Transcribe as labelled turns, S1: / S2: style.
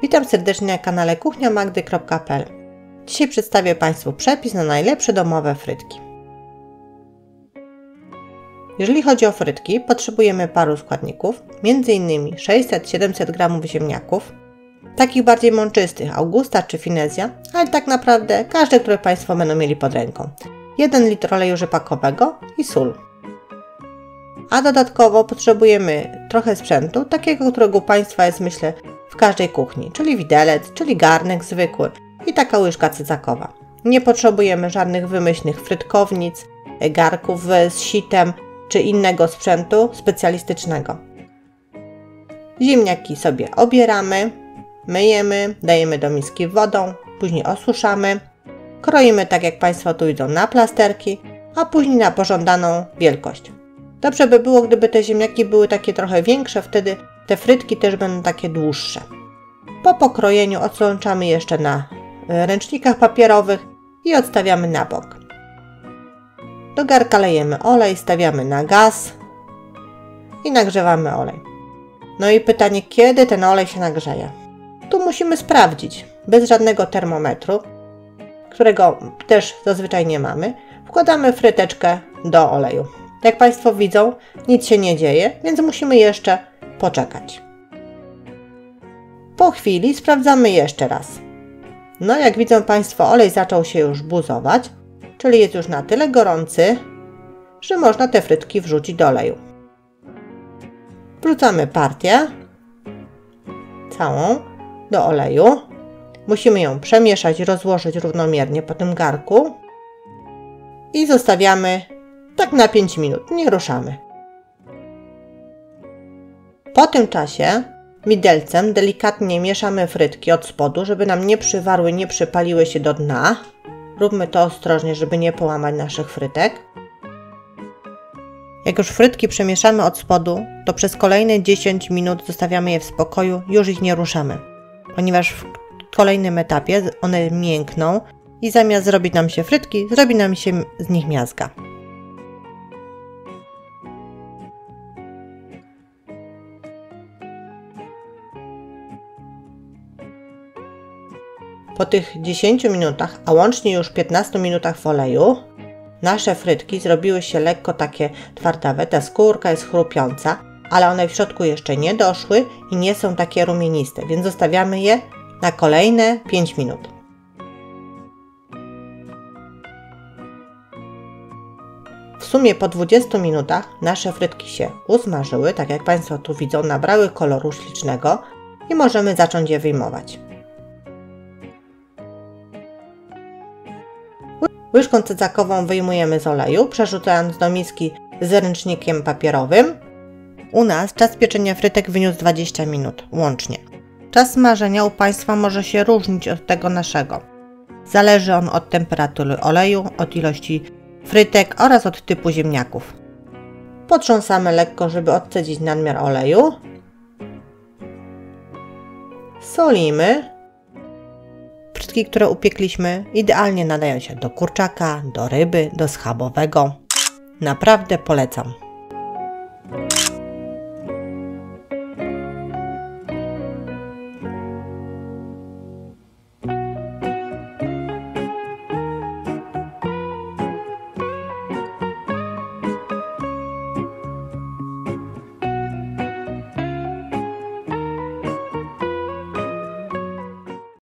S1: Witam serdecznie na kanale kuchniamagdy.pl. Dzisiaj przedstawię Państwu przepis na najlepsze domowe frytki. Jeżeli chodzi o frytki, potrzebujemy paru składników, m.in. 600-700 g ziemniaków, takich bardziej mączystych, Augusta czy Finezja, ale tak naprawdę każde, które Państwo będą mieli pod ręką. 1 litr oleju rzepakowego i sól. A dodatkowo potrzebujemy trochę sprzętu, takiego, którego u Państwa jest, myślę, w każdej kuchni, czyli widelec, czyli garnek zwykły i taka łyżka cycakowa. Nie potrzebujemy żadnych wymyślnych frytkownic, garków z sitem czy innego sprzętu specjalistycznego. Ziemniaki sobie obieramy, myjemy, dajemy do miski wodą, później osuszamy, kroimy tak jak Państwo tu widzą na plasterki, a później na pożądaną wielkość. Dobrze by było, gdyby te ziemniaki były takie trochę większe, wtedy te frytki też będą takie dłuższe. Po pokrojeniu odsączamy jeszcze na ręcznikach papierowych i odstawiamy na bok. Do garka lejemy olej, stawiamy na gaz i nagrzewamy olej. No i pytanie, kiedy ten olej się nagrzeje? Tu musimy sprawdzić, bez żadnego termometru, którego też zazwyczaj nie mamy. Wkładamy fryteczkę do oleju. Jak Państwo widzą, nic się nie dzieje, więc musimy jeszcze poczekać. Po chwili sprawdzamy jeszcze raz. No jak widzą Państwo, olej zaczął się już buzować, czyli jest już na tyle gorący, że można te frytki wrzucić do oleju. Wrzucamy partię całą do oleju. Musimy ją przemieszać i rozłożyć równomiernie po tym garku i zostawiamy tak na 5 minut, nie ruszamy. Po tym czasie widelcem delikatnie mieszamy frytki od spodu, żeby nam nie przywarły, nie przypaliły się do dna. Róbmy to ostrożnie, żeby nie połamać naszych frytek. Jak już frytki przemieszamy od spodu, to przez kolejne 10 minut zostawiamy je w spokoju, już ich nie ruszamy. Ponieważ w kolejnym etapie one miękną i zamiast zrobić nam się frytki, zrobi nam się z nich miazga. Po tych 10 minutach, a łącznie już 15 minutach w oleju, nasze frytki zrobiły się lekko takie twardawe, ta skórka jest chrupiąca, ale one w środku jeszcze nie doszły i nie są takie rumieniste, więc zostawiamy je na kolejne 5 minut. W sumie po 20 minutach nasze frytki się usmażyły, tak jak Państwo tu widzą, nabrały koloru ślicznego i możemy zacząć je wyjmować. Łyżką cycakową wyjmujemy z oleju, przerzucając do miski z ręcznikiem papierowym. U nas czas pieczenia frytek wyniósł 20 minut łącznie. Czas smażenia u Państwa może się różnić od tego naszego. Zależy on od temperatury oleju, od ilości frytek oraz od typu ziemniaków. Potrząsamy lekko, żeby odcedzić nadmiar oleju. Solimy. Frytki, które upiekliśmy, idealnie nadają się do kurczaka, do ryby, do schabowego. Naprawdę polecam.